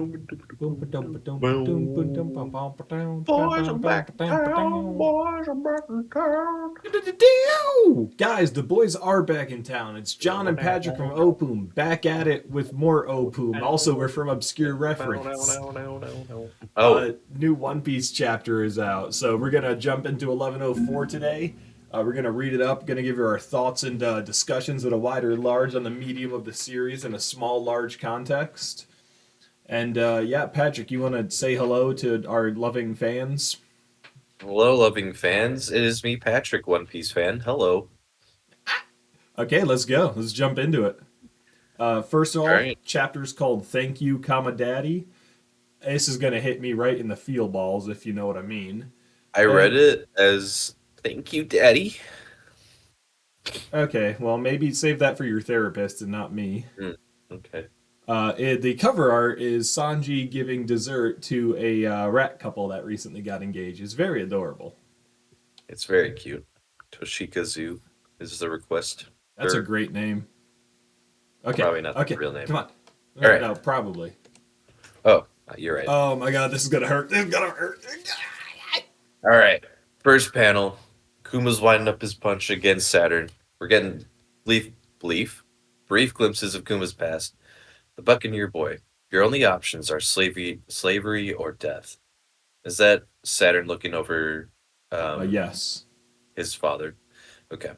Guys, Boys are back in town. Boys are back in town. the boys are back in town. It's John and Patrick from Opum back at it with more Opum. Also, we're from Obscure Reference. Oh, New One Piece chapter is out, so we're gonna jump into 1104 today. We're gonna read it up, gonna give you our thoughts and discussions at a wider large on the medium of the series in a small large context. And yeah, Patrick, you want to say hello to our loving fans? hello, loving fans. It is me, Patrick, One Piece fan. Hello. Okay, let's go. Let's jump into it. First of All all, right. chapter's called "Thank You, Comma Daddy." This is gonna hit me right in the feel balls, if you know what I mean. I read And it as "Thank you, Daddy." okay, well, maybe save that for your therapist and not me. Hmm, okay. The cover art is Sanji giving dessert to a rat couple that recently got engaged. It's very adorable. It's very cute. Toshika Zoo is the request. That's a Or great name. Okay, probably not the okay, real name. come on. All No, right. no, probably. Oh, you're right. Oh my god, this is gonna hurt. This is gonna hurt. All right. First panel. Kuma's winding up his punch against Saturn. We're getting brief, brief, brief glimpses of Kuma's past. The Buccaneer boy. Your only options are slavery or death. Is that Saturn looking over um, Yes. his father? Okay.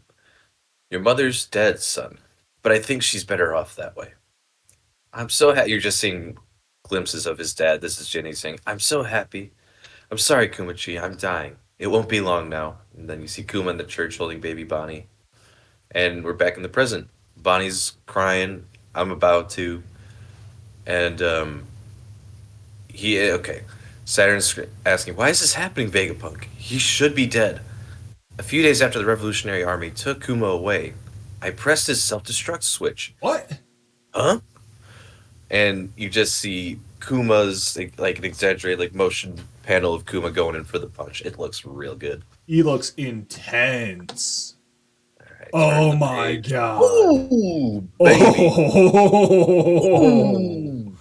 Your mother's dead, son, but I think she's better off that way. I'm so happy. You're just seeing glimpses of his dad. This is Jenny saying, I'm so happy. I'm sorry, Kumachi. I'm dying. It won't be long now. And then you see Kuma in the church holding baby Bonnie. And we're back in the present. Bonnie's crying. I'm about to. And okay. Saturn's asking, why is this happening, Vegapunk? He should be dead. A few days after the Revolutionary Army took Kuma away, I pressed his self destruct switch. What? Huh? And you just see Kuma's like an exaggerated like motion panel of Kuma going in for the punch. It looks real good. He looks intense. All right, turn Oh the my page. god. Ooh, baby. Oh. Ooh.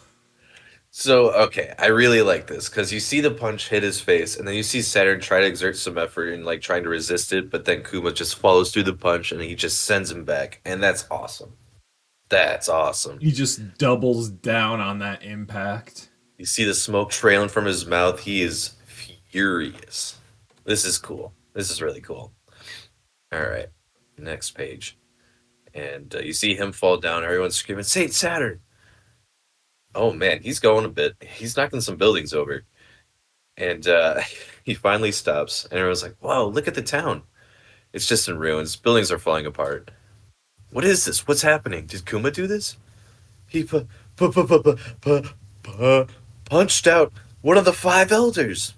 So okay, I really like this because you see the punch hit his face, and then you see Saturn try to exert some effort and like trying to resist it, but then Kuma just follows through the punch and he just sends him back, and that's awesome. That's awesome. He just doubles down on that impact. You see the smoke trailing from his mouth. He is furious. This is cool. This is really cool. All right, next page, and you see him fall down. Everyone's screaming, "Saint Saturn!" Oh man, he's going a bit. He's knocking some buildings over. And he finally stops, and everyone's like, "Whoa, look at the town! It's just in ruins. Buildings are falling apart. What is this? What's happening? Did Kuma do this? He punched out one of the five elders,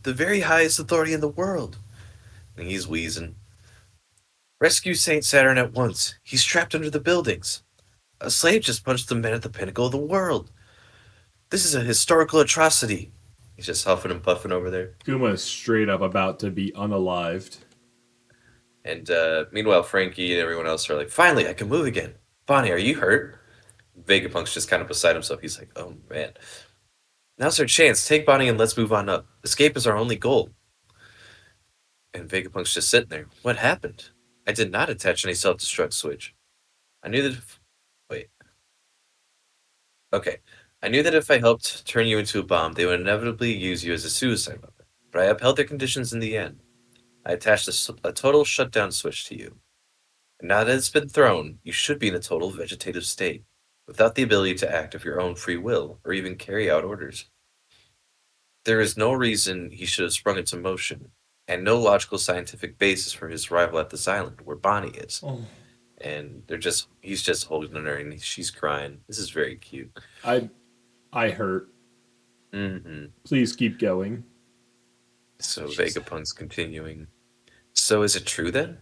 the very highest authority in the world." And he's wheezing. "Rescue Saint Saturn at once. He's trapped under the buildings. A slave just punched the man at the pinnacle of the world. This is a historical atrocity." He's just huffing and puffing over there. Kuma is straight up about to be unalived. And meanwhile, Frankie and everyone else are like, finally, I can move again. Bonnie, are you hurt? Vegapunk's just kind of beside himself. He's like, oh man. Now's our chance. Take Bonnie and let's move on up. Escape is our only goal. And Vegapunk's just sitting there. What happened? I did not attach any self destruct switch. I knew that if. Wait. Okay. I knew that if I helped turn you into a bomb, they would inevitably use you as a suicide weapon. But I upheld their conditions in the end. I attached a total shutdown switch to you. Now that it's been thrown, you should be in a total vegetative state, without the ability to act of your own free will or even carry out orders. There is no reason he should have sprung into motion, and no logical scientific basis for his arrival at this island where Bonnie is. Oh, And he's just holding her and she's crying. This is very cute. I I hurt. Hmm. Please keep going. That's what So she said. Vegapunk's continuing. So is it true then?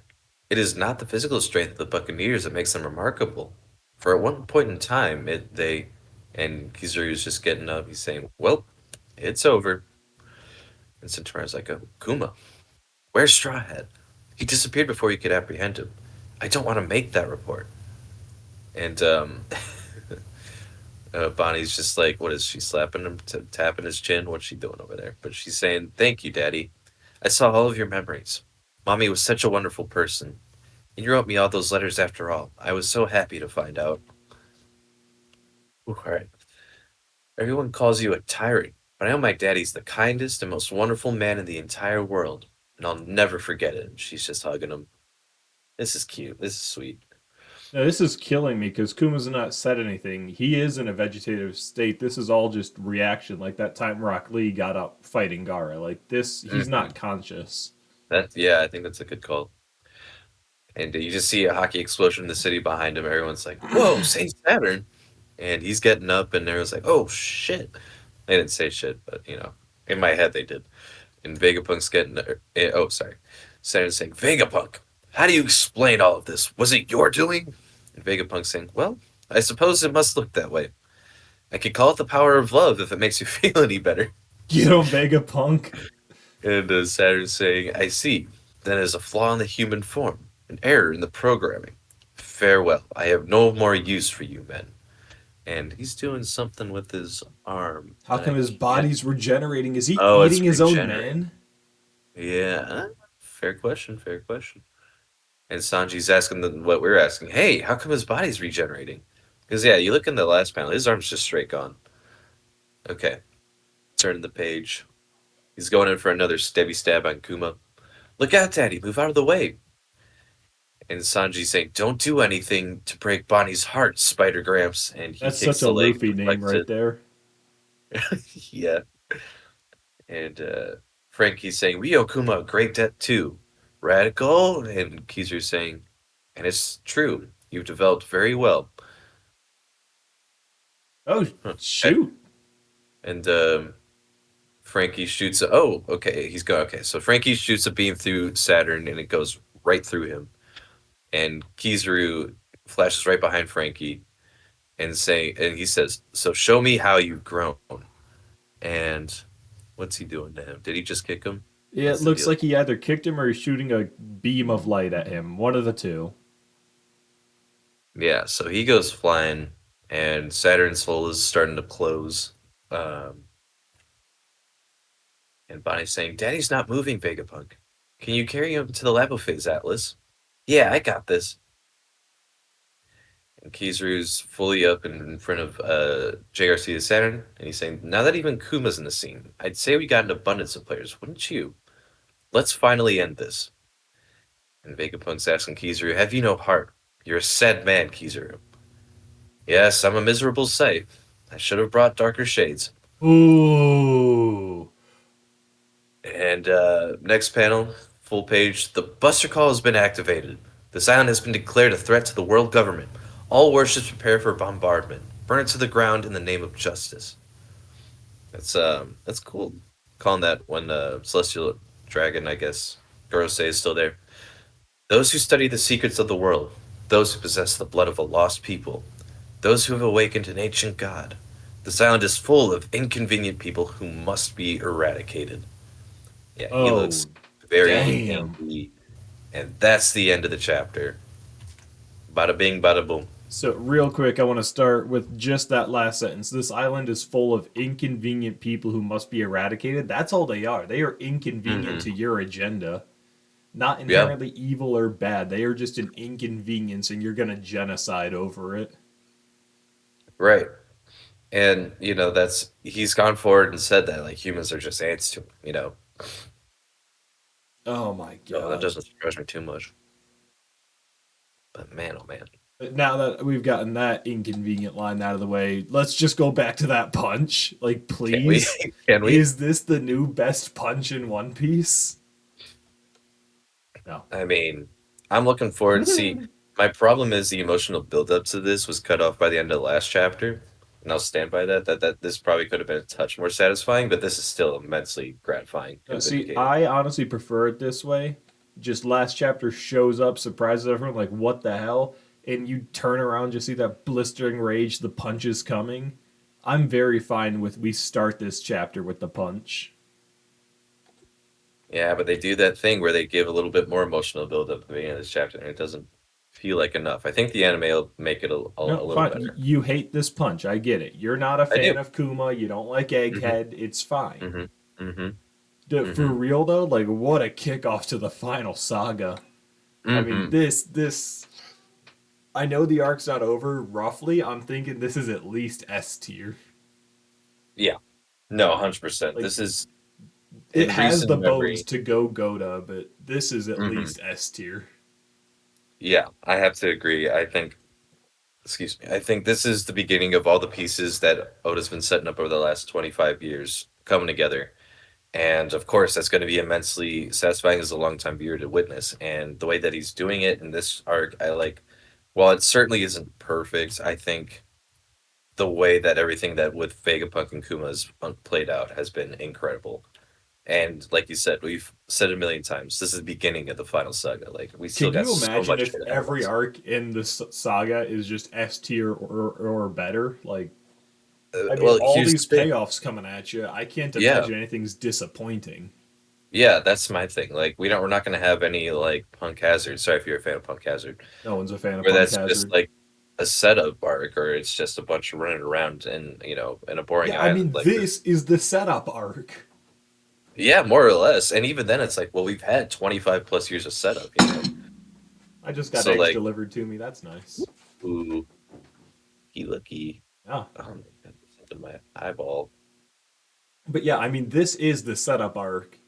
It is not the physical strength of the Buccaneers that makes them remarkable. For at one point in time, and Kizaru's just getting up. He's saying, "Well, it's over." And Centaur's like, "Oh, Kuma, where's Straw Hat? He disappeared before you could apprehend him. I don't want to make that report." And Bonnie's just like, what is she slapping him, tapping his chin? What's she doing over there? But she's saying, "Thank you, Daddy. I saw all of your memories. Mommy was such a wonderful person, and you wrote me all those letters after all. I was so happy to find out." Ooh, all right. Everyone calls you a tyrant, but I know my daddy's the kindest and most wonderful man in the entire world, and I'll never forget it. She's just hugging him. This is cute. This is sweet. Now, this is killing me because Kuma's not said anything. He is in a vegetative state. This is all just reaction, like that time Rock Lee got up fighting Gara. Like this, he's Hmm. not conscious. Yeah, I think that's a good call. And you just see a hockey explosion in the city behind him. Everyone's like, "Whoa, Saint Saturn!" And he's getting up, and everyone's like, "Oh shit!" They didn't say shit, but in my head they did. And Vegapunk's getting, oh sorry, Saturn's saying, "Vegapunk, how do you explain all of this? Was it your doing?" And Vegapunk's saying, "Well, I suppose it must look that way. I could call it the power of love if it makes you feel any better." Get him, Vegapunk. And Saturn's saying, "I see. Then there's a flaw in the human form, an error in the programming. Farewell. I have no more use for you men." And he's doing something with his arm How that I come his can't. body's regenerating? Is he Oh, eating it's his own regenerating. men? Yeah, fair question. Fair question. And Sanji's asking what we're asking. Hey, how come his body's regenerating? Because yeah, you look in the last panel, his arm's just straight gone. Okay, turning the page. He's going in for another stabby stab on Kuma. "Look out, Daddy! Move out of the way!" And Sanji's saying, "Don't do anything to break Bonnie's heart, Spider Gramps." And he That's kicks such a the leg, Luffy name deflects right it. there. Yeah. And Frankie's saying, "We owe Kuma a great debt too." Radical? And Kizu's saying, "And it's true. You've developed very well." Oh Huh. Okay. shoot! And Frankie shoots. Oh, okay. He's go. Okay, so Frankie shoots a beam through Saturn, and it goes right through him. And Kizaru flashes right behind Frankie, and he says, "So show me how you've grown." And what's he doing to him? Did he just kick him? Yeah, it What's the looks deal? like he either kicked him or he's shooting a beam of light at him. One of the two. Yeah, so he goes flying, and Saturn's hole is starting to close. Um, and Bonnie's saying, "Daddy's not moving, Vegapunk. Can you carry him to the Labophase, Atlas?" "Yeah, I got this." And Kizaru's fully up in front of JRC the Saturn, and he's saying, "Now that even Kuma's in the scene, I'd say we got an abundance of players, wouldn't you? Let's finally end this." And Vegapunk's asking Kizaru, "Have you no heart? You're a sad man, Kizaru." "Yes, I'm a miserable sight. I should have brought darker shades." Ooh. And next panel, full page. "The Buster Call has been activated. This island has been declared a threat to the world government. All warships prepare for bombardment. Burn it to the ground in the name of justice." That's cool. Calling that one Celestial Dragon, I guess. Gorosei is still there. "Those who study the secrets of the world, those who possess the blood of a lost people, those who have awakened an ancient god. This island is full of inconvenient people who must be eradicated." Yeah, he looks Oh, very damn. angry. And that's the end of the chapter. Bada bing, bada boom. So, real quick, I want to start with just that last sentence. This island is full of inconvenient people who must be eradicated. That's all they are. They are inconvenient Hmm. to your agenda. Not Yeah, inherently evil or bad. They are just an inconvenience, and you're going to genocide over it. right. And that's he's gone forward and said that like humans are just ants to him. Oh my So that god. doesn't surprise me too much. But man, oh man, Now that we've gotten that inconvenient line out of the way, let's just go back to that punch. Like, can we? please? Can we? Is this the new best punch in One Piece? No. I mean, I'm looking forward. See, my problem is the emotional buildup to this was cut off by the end of the last chapter, and I'll stand by that. That this probably could have been a touch more satisfying, but this is still immensely gratifying and See, vindicating. I honestly prefer it this way. Just last chapter shows up, surprises everyone, like, what the hell? And you turn around, just see that blistering rage, the punch is coming. I'm very fine with we start this chapter with the punch. Yeah, but they do that thing where they give a little bit more emotional buildup at the beginning of this chapter, and it doesn't feel like enough. I think the anime will make it No, a little fine. better. You hate this punch. I get it. You're not a I do. fan of Kuma. You don't like Hmm. Egghead. It's fine. Hmm. Hmm. For Hmm. real though, like what a kickoff to the final saga. I mean, Hmm. this. I know the arc's not over. Roughly, I'm thinking this is at least S tier. Yeah. No, 100%. Like This is it in has the recent bones memory. to go Goda, but this is at Hmm. least S tier. Yeah, I have to agree. I think, excuse me, I think this is the beginning of all the pieces that Oda's been setting up over the last 25 years coming together. And of course, that's going to be immensely satisfying as a longtime viewer to witness. And the way that he's doing it in this arc, I like, while it certainly isn't perfect, I think the way that everything that with Vegapunk and Kuma's played out has been incredible. And like you said, we've said it a million times, this is the beginning of the final saga. Like, we still Can got you so imagine much if shit ahead of every us. arc in this saga is just S tier or better? Like, I mean, Well, all here's these the thing. payoffs coming at you. I can't Yeah. imagine anything's disappointing. Yeah, that's my thing. Like, we're not gonna have any like Punk Hazard. Sorry if you're a fan of Punk Hazard, No one's a fan of where Punk that's just Hazard. like a setup arc, or it's just a bunch of running around and in a boring Yeah, I island. mean, Like, this is the setup arc. yeah, more or less. And even then, it's like, well, we've had 25 plus years of setup. I just got So eggs like, delivered to me. That's nice. ooh, he looky. Yeah. Oh my god, it's into my eyeball. But yeah, I mean, this is the setup arc.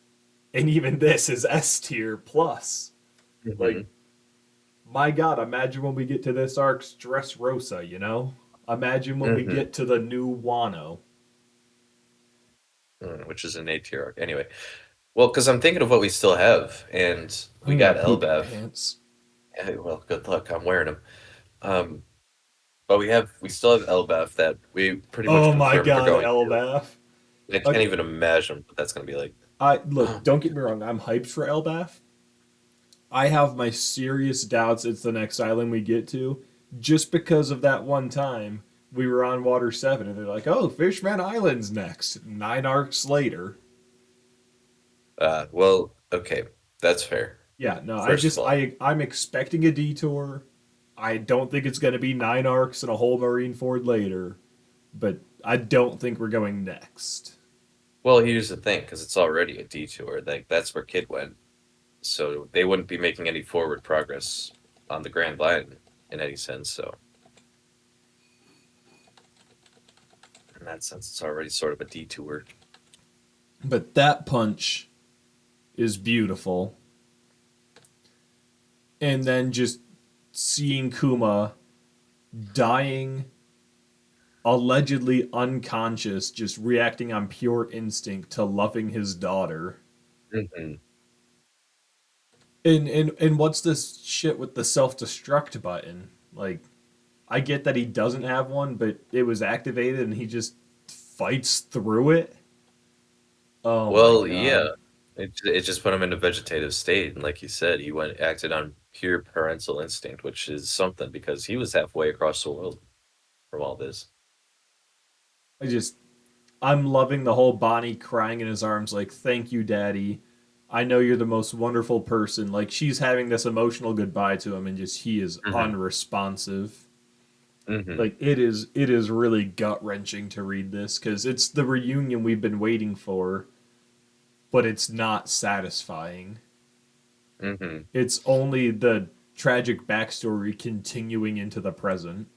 And even this is S tier plus. Like, Hmm. my god, imagine when we get to this arc's Dressrosa, you know? Imagine when we Hmm. get to the new Wano. Which is an A tier arc. Anyway, well, because I'm thinking of what we still have, and we I'm gonna got poop my Elbaf. pants. Yeah, well, good luck. I'm wearing them. Um, but we still have Elbaf that we pretty much Oh my confirmed we're god, going to. Elbaf. I can't Okay, even imagine what that's going to be like. I look, Oh don't my get me wrong, I'm hyped for Elbaf. I have my serious doubts it's the next island we get to, just because of that one time we were on Water 7 and they're like, oh, Fishman Island's next. 9 arcs later. well, okay, that's fair. Yeah, no, First of all, I'm expecting a detour. I don't think it's gonna be 9 arcs and a whole Marineford later, but I don't think we're going next. well, here's the thing, because it's already a detour. Like, that's where Kid went, so they wouldn't be making any forward progress on the Grand Line in any sense. So, in that sense, it's already sort of a detour. But that punch is beautiful. And then just seeing Kuma dying, allegedly unconscious, just reacting on pure instinct to loving his daughter. Hmm. And what's this shit with the self destruct button? Like, I get that he doesn't have one, but it was activated and he just fights through it. Oh my Well, yeah, god. it just put him in a vegetative state, and like you said, he went acted on pure parental instinct, which is something because he was halfway across the world from all this. I just I'm loving the whole Bonnie crying in his arms like, "Thank you, daddy. I know you're the most wonderful person." Like she's having this emotional goodbye to him and just he is Hmm. unresponsive. Hmm. Like it is really gut-wrenching to read this cuz it's the reunion we've been waiting for, but it's not satisfying. Hmm. It's only the tragic backstory continuing into the present.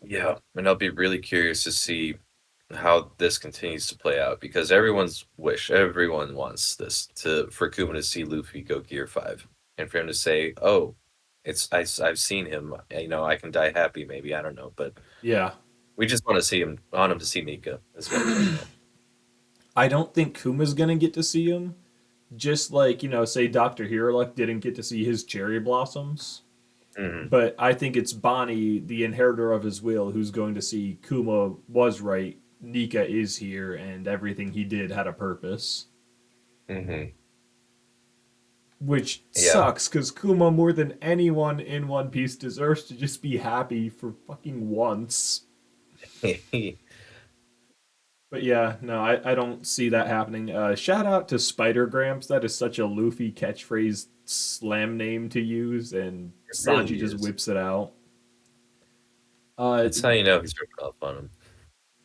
Yeah, and I'll be really curious to see how this continues to play out because everyone wants this to for Kuma to see Luffy go Gear 5 and for him to say, "Oh, I've seen him. I can die happy. Maybe I don't know, but Yeah. we just want to see him. Want him to see Nika. Is what we want to know." I don't think Kuma's going to get to see him, just like, say Dr. Hiruluk didn't get to see his cherry blossoms. Hmm. But I think it's Bonnie, the inheritor of his will, who's going to see Kuma was right. Nika is here, and everything he did had a purpose. Hmm. Which Yeah. sucks, because Kuma, more than anyone in One Piece, deserves to just be happy for fucking once. But yeah, no, I don't see that happening. Shout out to Spider Gramps. That is such a Luffy catchphrase slam name to use, and It Sanji really just is. whips it out. Uh, That's how you know he's ripping off on him.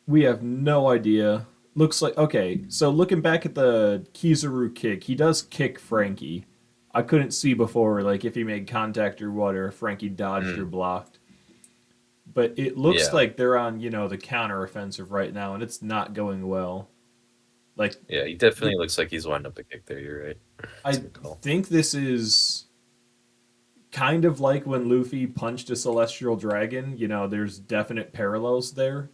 we have no idea. Looks like okay. So looking back at the Kizaru kick, he does kick Frankie. I couldn't see before, like if he made contact or what, or if Frankie dodged or Mm, blocked. But it looks yeah, like they're on, the counteroffensive right now, and it's not going well. Like, yeah, he definitely th- looks like he's winding up the kick there. You're right. That's a I good call. think this is kind of like when Luffy punched a celestial dragon. There's definite parallels there.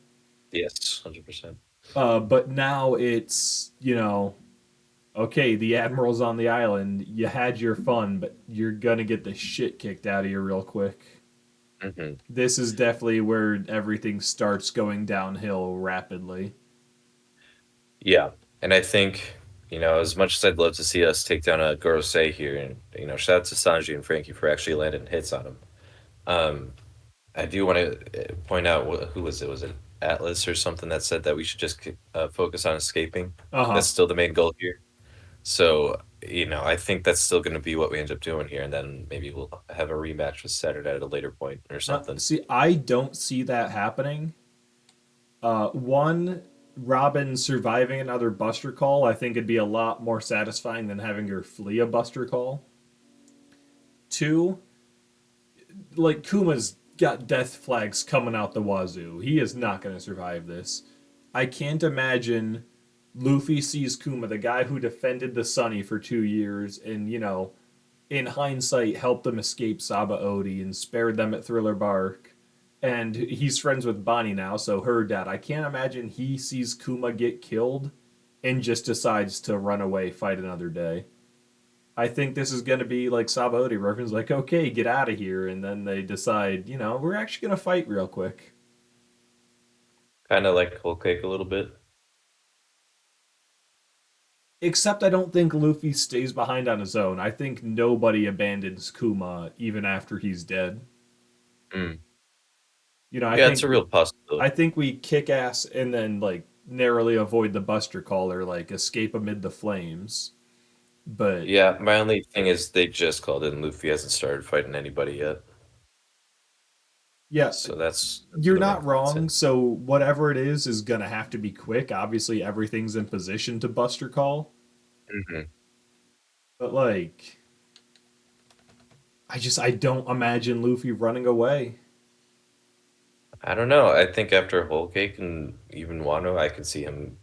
Yes, 100%. But now it's, okay, the admiral's on the island. You had your fun, but you're gonna get the shit kicked out of you real quick. Hmm. This is definitely where everything starts going downhill rapidly. Yeah, and I think as much as I'd love to see us take down a Gorosei here, and shout out to Sanji and Frankie for actually landing hits on him. Um, I do want to point out who was it? Was it Atlas or something that said that we should just focus on escaping? Uh huh. That's still the main goal here. So I think that's still going to be what we end up doing here, and then maybe we'll have a rematch with Saturn at a later point or something. See, I don't see that happening. One, Robin surviving another Buster Call, I think it'd be a lot more satisfying than having her flee a Buster Call. Two, like Kuma's got death flags coming out the wazoo. He is not going to survive this. I can't imagine Luffy sees Kuma, the guy who defended the Sunny for 2 years, and in hindsight, helped them escape Sabaody and spared them at Thriller Bark. And he's friends with Bonnie now, so her dad. I can't imagine he sees Kuma get killed and just decides to run away, fight another day. I think this is going to be like Sabaody, where everyone's like, okay, get out of here. And then they decide, we're actually going to fight real quick. Kind of like Whole Cake a little bit. Except I don't think Luffy stays behind on his own. I think nobody abandons Kuma even after he's dead. Mm. You know, I Yeah, it's think a real I possibility. think we kick ass and then like narrowly avoid the Buster Call or like escape amid the flames. But Yeah, my only thing is they just called in. Luffy hasn't started fighting anybody yet, yeah, so that's you're the main not wrong. concern. So whatever it is gonna have to be quick. Obviously, everything's in position to Buster Call. Hmm. But like, I don't imagine Luffy running away. I don't know. I think after Whole Cake and even Wano, I could see him,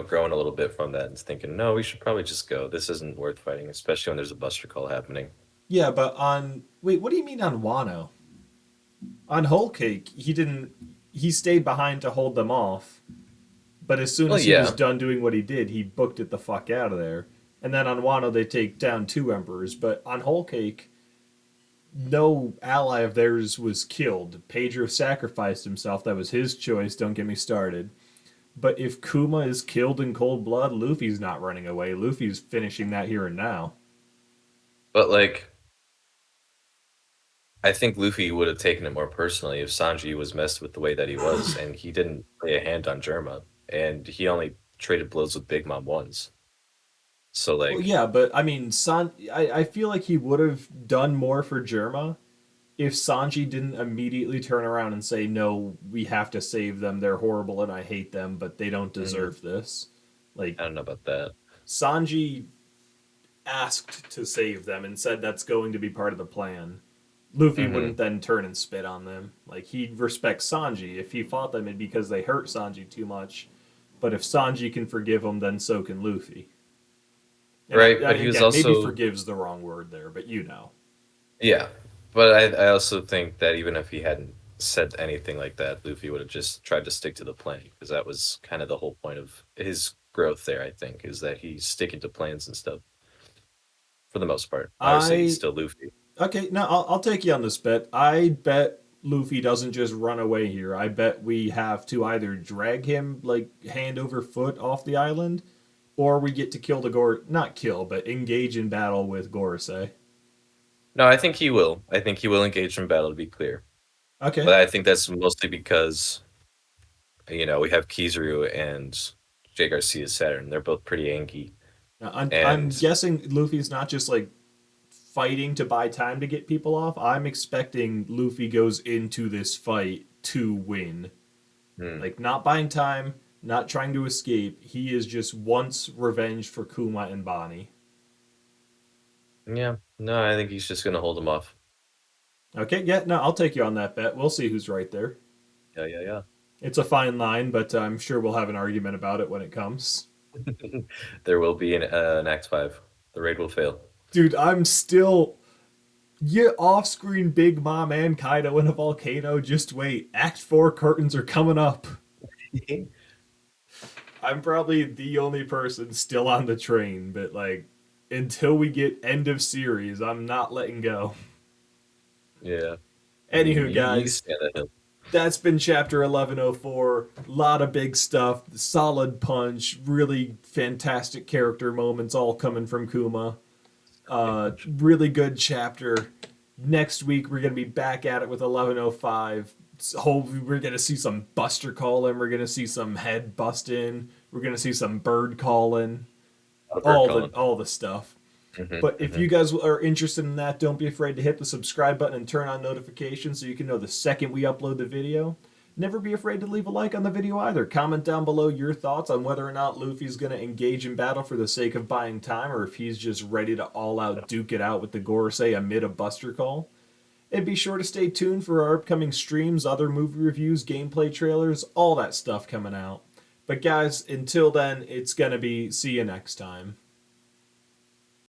growing a little bit from that and thinking, no, we should probably just go. This isn't worth fighting, especially when there's a Buster Call happening. Yeah, but on wait, what do you mean on Wano? On Whole Cake, he didn't. He stayed behind to hold them off. But as soon Well, as he was yeah, done doing what he did, he booked it the fuck out of there. And then on Wano, they take down two emperors. But on Whole Cake, no ally of theirs was killed. Pedro sacrificed himself. That was his choice. Don't get me started. But if Kuma is killed in cold blood, Luffy's not running away. Luffy's finishing that here and now. but like, I think Luffy would have taken it more personally if Sanji was messed with the way that he was, and he didn't lay a hand on Germa, and he only traded blows with Big Mom once. So Well, like, yeah, but I mean, I feel like he would have done more for Germa if Sanji didn't immediately turn around and say, "No, we have to save them. They're horrible and I hate them, but they don't mm, deserve this." Like I don't know about that. Sanji asked to save them and said that's going to be part of the plan. Luffy Hmm. wouldn't then turn and spit on them. Like he respects Sanji. If he fought them, it'd because they hurt Sanji too much. But if Sanji can forgive him, then so can Luffy. And Right, but he was again, maybe also, forgives the wrong word there, but you know. yeah, but I also think that even if he hadn't said anything like that, Luffy would have just tried to stick to the plan because that was kind of the whole point of his growth there. I think is that he's sticking to plans and stuff for the most part. Obviously, he's I still Luffy. Okay, no, I'll take you on this bet. I bet Luffy doesn't just run away here. I bet we have to either drag him like hand over foot off the island, or we get to kill the not kill, but engage in battle with Gorosei. No, I think he will. I think he will engage in battle to be clear, Okay. but I think that's mostly because we have Kizaru and Jay Garcia's Saturn. They're both pretty anky. Now, I'm And guessing Luffy's not just like fighting to buy time to get people off. I'm expecting Luffy goes into this fight to win. hmm, Like not buying time, not trying to escape. He is just wants revenge for Kuma and Bonnie. yeah, no, I think he's just gonna hold him off. Okay, yeah, no, I'll take you on that bet. We'll see who's right there. Yeah, yeah, It's a fine line, but I'm sure we'll have an argument about it when it comes. yeah. There will be an Act 5. The raid will fail. Dude, I'm still. Yeah, off screen Big Mom and Kaido in a volcano. Just wait. Act 4 curtains are coming up. I'm probably the only person still on the train, but like, until we get end of series, I'm not letting go. Yeah. Anywho, You guys, stand at him. that's been chapter 1104. A lot of big stuff, solid punch, really fantastic character moments all coming from Kuma. Really good chapter. Next week we're gonna be back at it with 1105. Hopefully we're gonna see some Buster calling. We're gonna see some head busting. We're gonna see some bird calling. Bird calling. All the stuff. Hmm, But if hmm. you guys are interested in that, don't be afraid to hit the subscribe button and turn on notifications so you can know the second we upload the video. Never be afraid to leave a like on the video either. Comment down below your thoughts on whether or not Luffy's going to engage in battle for the sake of buying time or if he's just ready to all out duke it out with the Gorosei amid a Buster call. And be sure to stay tuned for our upcoming streams, other movie reviews, gameplay trailers, all that stuff coming out. But guys, until then, it's going to be see you next time.